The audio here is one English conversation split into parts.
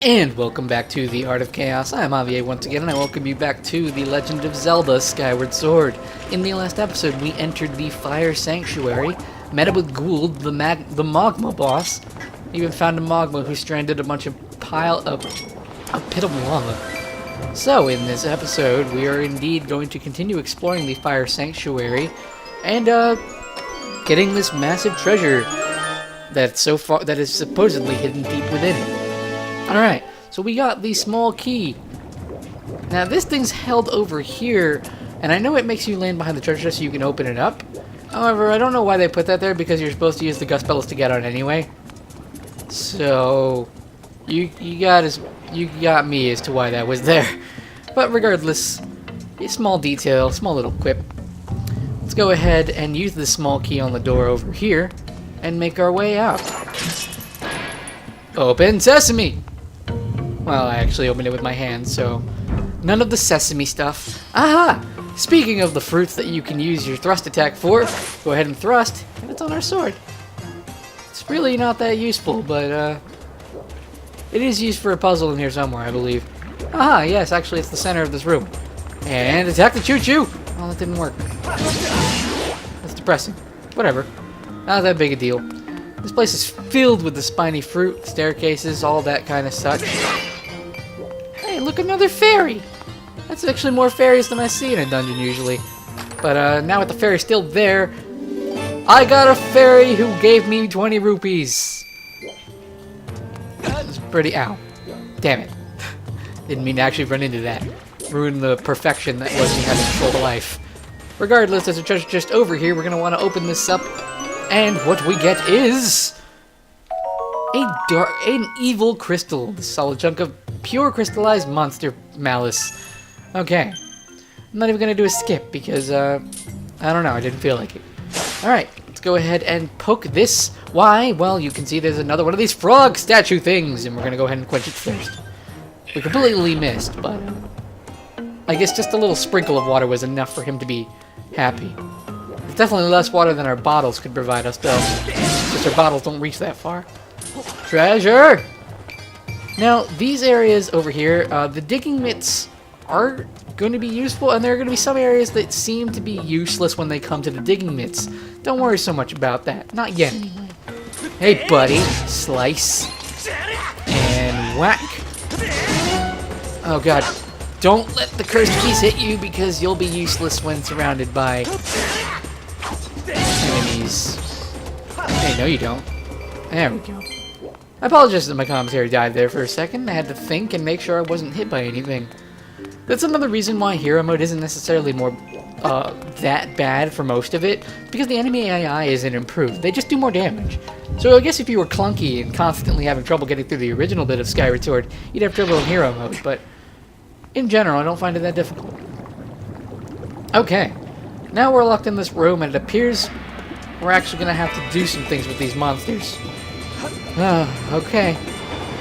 And welcome back to the Art of Chaos. I'm Javier once again, and I welcome you back to The Legend of Zelda Skyward Sword. In the last episode, we entered the Fire Sanctuary, met up with Gould, the Mogma boss, even found a Mogma who stranded a bunch of a pit of lava. So, in this episode, we are indeed going to continue exploring the Fire Sanctuary, and, getting this massive treasure that is supposedly hidden deep within it. Alright, so we got the small key. Now this thing's held over here, and I know it makes you land behind the treasure chest so you can open it up. However, I don't know why they put that there, because you're supposed to use the gust bellows to get out anyway. So, you got me as to why that was there. But regardless, a small detail, small little quip. Let's go ahead and use the small key on the door over here, and make our way out. Open sesame! Well, I actually opened it with my hands, so none of the sesame stuff. Aha! Speaking of the fruits that you can use your thrust attack for, go ahead and thrust, and it's on our sword. It's really not that useful, but it is used for a puzzle in here somewhere, I believe. Aha, yes, actually it's the center of this room. And attack the choo-choo! Oh, that didn't work. That's depressing. Whatever. Not that big a deal. This place is filled with the spiny fruit, staircases, all that kind of such. Hey, look, another fairy! That's actually more fairies than I see in a dungeon usually. But now with the fairy still there, I got a fairy who gave me 20 rupees. It's pretty... Ow. Damn it. Didn't mean to actually run into that. Ruin the perfection that was me having control of life. Regardless, there's a treasure chest over here. We're going to want to open this up. And what we get is an evil crystal, the solid chunk of pure crystallized monster malice. Okay, I'm not even gonna do a skip because I don't know, I didn't feel like it. All right, let's go ahead and poke this. Why? Well, you can see there's another one of these frog statue things, and we're gonna go ahead and quench it first. We completely missed, but I guess just a little sprinkle of water was enough for him to be happy. It's definitely less water than our bottles could provide us, though. Just our bottles don't reach that far. Treasure! Now, these areas over here, the digging mitts are going to be useful, and there are going to be some areas that seem to be useless when they come to the digging mitts. Don't worry so much about that. Not yet, anyway. Hey, buddy. Slice. And whack. Oh, God. Don't let the cursed keys hit you, because you'll be useless when surrounded by enemies. Hey, no you don't. There we go. I apologize that my commentary died there for a second. I had to think and make sure I wasn't hit by anything. That's another reason why hero mode isn't necessarily more that bad for most of it, because the enemy AI isn't improved. They just do more damage. So I guess if you were clunky and constantly having trouble getting through the original bit of Skyward Sword, you'd have trouble in hero mode, but in general, I don't find it that difficult. Okay. Now we're locked in this room, and it appears we're actually going to have to do some things with these monsters. Okay.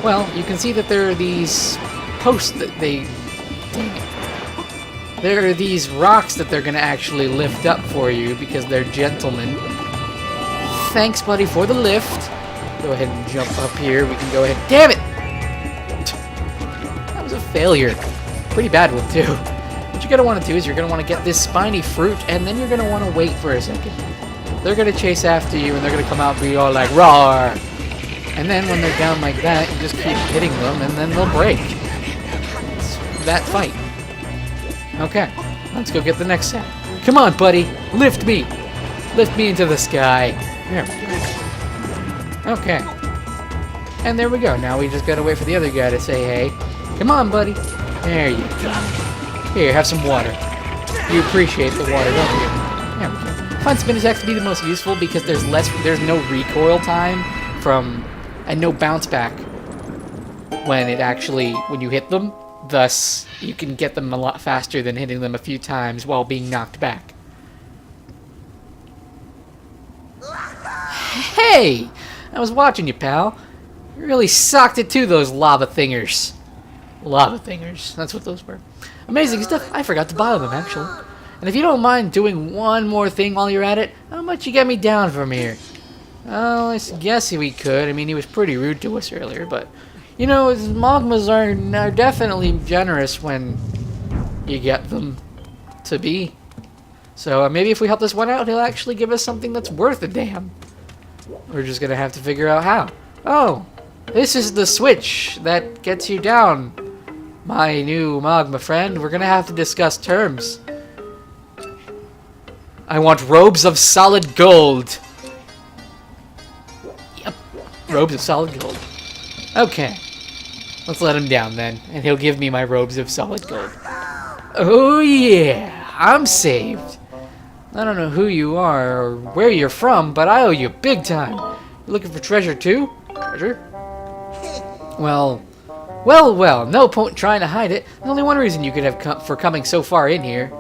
Well, you can see that there are these posts that they... Dang it. There are these rocks that they're going to actually lift up for you, because they're gentlemen. Thanks, buddy, for the lift. Go ahead and jump up here. We can go ahead... Damn it! That was a failure. Pretty bad one, too. What you're going to want to do is you're going to want to get this spiny fruit, and then you're going to want to wait for a second. They're going to chase after you, and they're going to come out and be all like, roar! And then when they're down like that, you just keep hitting them, and then they'll break. It's that fight. Okay, let's go get the next set. Come on, buddy! Lift me! Lift me into the sky. There we go. Okay. And there we go. Now we just got to wait for the other guy to say, hey. Come on, buddy. There you go. Here, have some water. You appreciate the water, don't you? There we go. I find spin attacks to be the most useful because there's no recoil time from, and no bounce back when you hit them. Thus, you can get them a lot faster than hitting them a few times while being knocked back. Hey! I was watching you, pal. You really socked it to those lava thingers. Lava thingers. That's what those were. Amazing stuff. I forgot to buy them, actually. And if you don't mind doing one more thing while you're at it, how much you get me down from here? Oh, I guess we could. I mean, he was pretty rude to us earlier, but You know, Mogmas are definitely generous when you get them to be. So maybe if we help this one out, he'll actually give us something that's worth a damn. We're just gonna have to figure out how. Oh, this is the switch that gets you down, my new Mogma friend. We're gonna have to discuss terms. I want robes of solid gold. Yep, robes of solid gold. Okay, let's let him down then, and he'll give me my robes of solid gold. Oh yeah, I'm saved. I don't know who you are or where you're from, but I owe you big time. You looking for treasure too? Treasure? Well, no point trying to hide it. There's only one reason you could have for coming so far in here.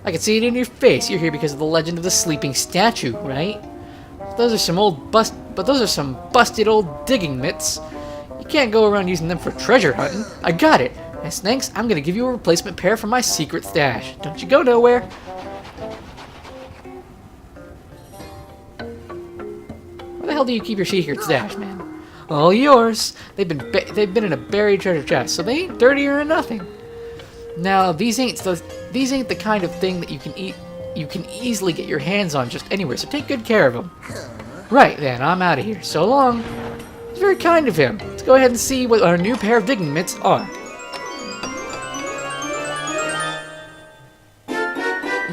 I can see it in your face. You're here because of the legend of the sleeping statue, right? Those are some busted old digging mitts. You can't go around using them for treasure hunting. I got it. As thanks, I'm gonna give you a replacement pair from my secret stash. Don't you go nowhere. Where the hell do you keep your secret stash, man? All yours. They've been in a buried treasure chest, so they ain't dirty or nothing. Now, these ain't the kind of thing that you can easily get your hands on just anywhere, so take good care of them. Right then, I'm out of here. So long. It's very kind of him. Let's go ahead and see what our new pair of digging mitts are.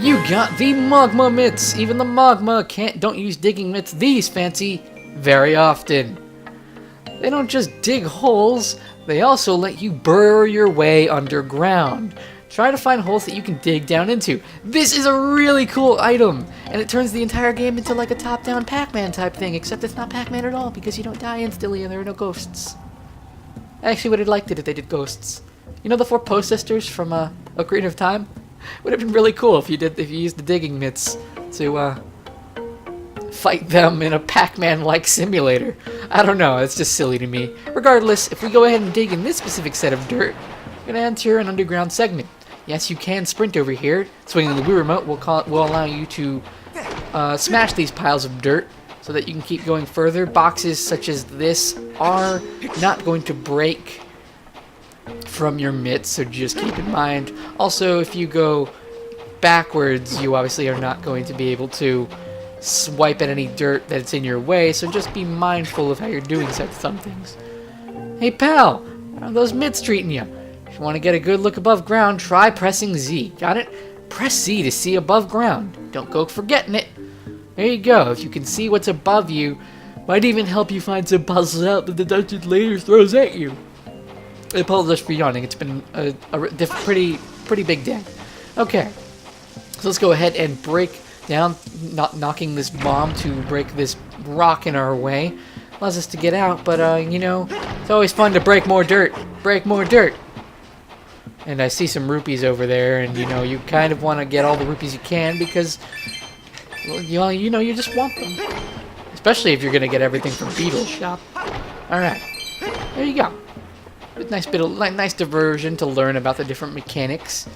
You got the Mogma mitts. Even the Mogma don't use digging mitts these fancy very often. They don't just dig holes, they also let you burrow your way underground. Try to find holes that you can dig down into. This is a really cool item, and it turns the entire game into like a top-down Pac-Man type thing, except it's not Pac-Man at all because you don't die instantly and there are no ghosts. I actually would have liked it if they did ghosts. You know the 4 Poe sisters from Ocarina of Time? Would have been really cool if you used the digging mitts to fight them in a Pac-Man-like simulator. I don't know, it's just silly to me. Regardless, if we go ahead and dig in this specific set of dirt, we're gonna enter an underground segment. Yes, you can sprint over here. Swinging the Wii remote will allow you to smash these piles of dirt so that you can keep going further. Boxes such as this are not going to break from your mitts, so just keep in mind. Also, if you go backwards, you obviously are not going to be able to swipe at any dirt that's in your way, so just be mindful of how you're doing some things. Hey pal, how are those mitts treating you? If you want to get a good look above ground, try pressing Z. Got it? Press Z to see above ground. Don't go forgetting it. There you go. If you can see what's above you, might even help you find some puzzles out that the dungeon later throws at you. I apologize for yawning. It's been a pretty big day. Okay, so let's go ahead and break down, not knocking this bomb to break this rock in our way. Allows us to get out, but you know, it's always fun to break more dirt. Break more dirt. And I see some rupees over there, and you know, you kind of want to get all the rupees you can because, well, you know, you just want them. Especially if you're gonna get everything from Beetle's shop. All right, there you go. Nice diversion to learn about the different mechanics,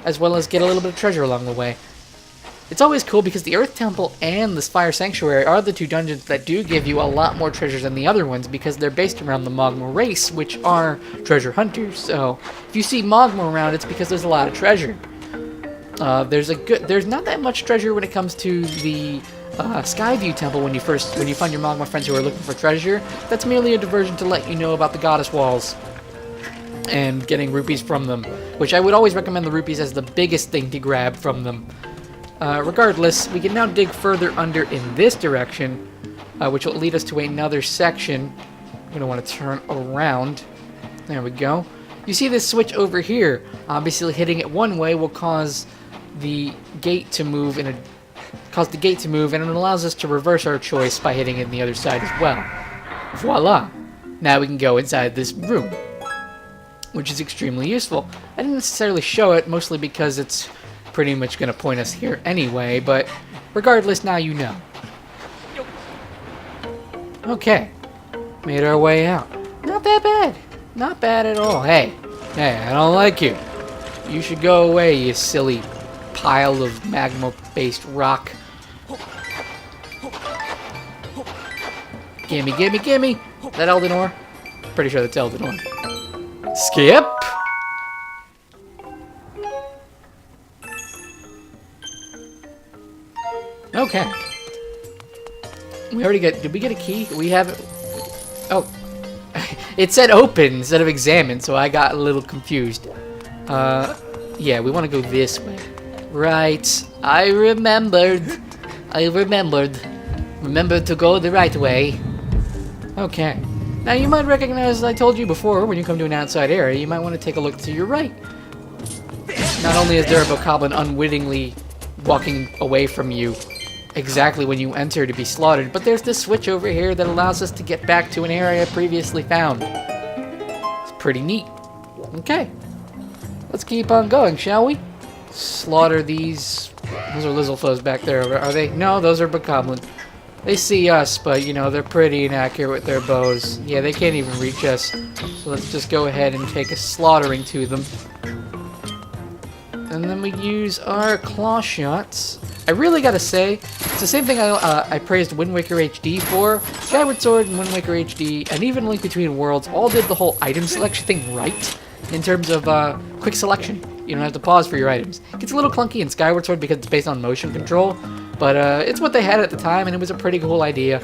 as well as get a little bit of treasure along the way. It's always cool because the Earth Temple and the Fire Sanctuary are the 2 dungeons that do give you a lot more treasures than the other ones because they're based around the Mogma race, which are treasure hunters. So if you see Mogma around, it's because there's a lot of treasure. There's not that much treasure when it comes to the Skyview Temple when you find your Mogma friends who are looking for treasure. That's merely a diversion to let you know about the Goddess Walls and getting rupees from them, which I would always recommend the rupees as the biggest thing to grab from them. Regardless, we can now dig further under in this direction, which will lead us to another section. I'm going to want to turn around. There we go. You see this switch over here. Obviously, hitting it one way will cause the gate to move, and it allows us to reverse our choice by hitting it on the other side as well. Voila! Now we can go inside this room, which is extremely useful. I didn't necessarily show it, mostly because it's pretty much going to point us here anyway, but regardless, now you know. Okay, made our way out. Not that bad. Not bad at all. Hey, I don't like you. You should go away, you silly pile of magma-based rock. Gimme. Is that Elden Ore? pretty sure that's Elden Horn. Skip! Okay. We already get... Did we get a key? We have it... Oh. It said open instead of examine, so I got a little confused. Yeah, we want to go this way. Right. I remembered. Remembered to go the right way. Okay. Now, you might recognize, as I told you before, when you come to an outside area, you might want to take a look to your right. Not only is there a bokoblin unwittingly walking away from you exactly when you enter to be slaughtered, but there's this switch over here that allows us to get back to an area previously found. It's pretty neat. Okay. Let's keep on going, shall we? Slaughter these... Those are Lizalfoes back there, are they? No, those are bokoblin. They see us, but, you know, they're pretty inaccurate with their bows. Yeah, they can't even reach us. So let's just go ahead and take a slaughtering to them. And then we use our claw shots. I really gotta say, it's the same thing I praised Wind Waker HD for. Skyward Sword and Wind Waker HD, and even Link Between Worlds, all did the whole item selection thing right. In terms of quick selection. You don't have to pause for your items. It gets a little clunky in Skyward Sword because it's based on motion control. But it's what they had at the time, and it was a pretty cool idea.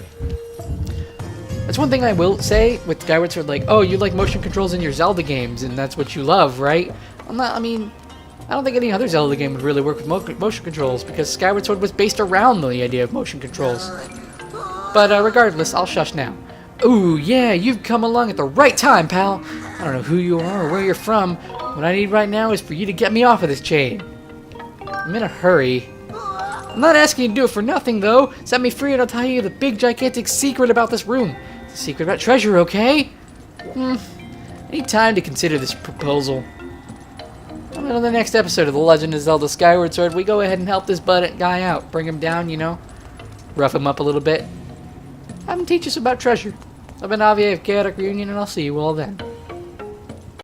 That's one thing I will say with Skyward Sword, like, oh, you like motion controls in your Zelda games, and that's what you love, right? I don't think any other Zelda game would really work with motion controls, because Skyward Sword was based around the idea of motion controls. But regardless, I'll shush now. Ooh, yeah, you've come along at the right time, pal. I don't know who you are or where you're from. What I need right now is for you to get me off of this chain. I'm in a hurry. I'm not asking you to do it for nothing, though. Set me free and I'll tell you the big, gigantic secret about this room. It's a secret about treasure, okay? I need time to consider this proposal. On to the next episode of The Legend of Zelda Skyward Sword, we go ahead and help this guy out. Bring him down, you know? Rough him up a little bit. Have him teach us about treasure. I've been Avier of Chaotic Reunion, and I'll see you all then.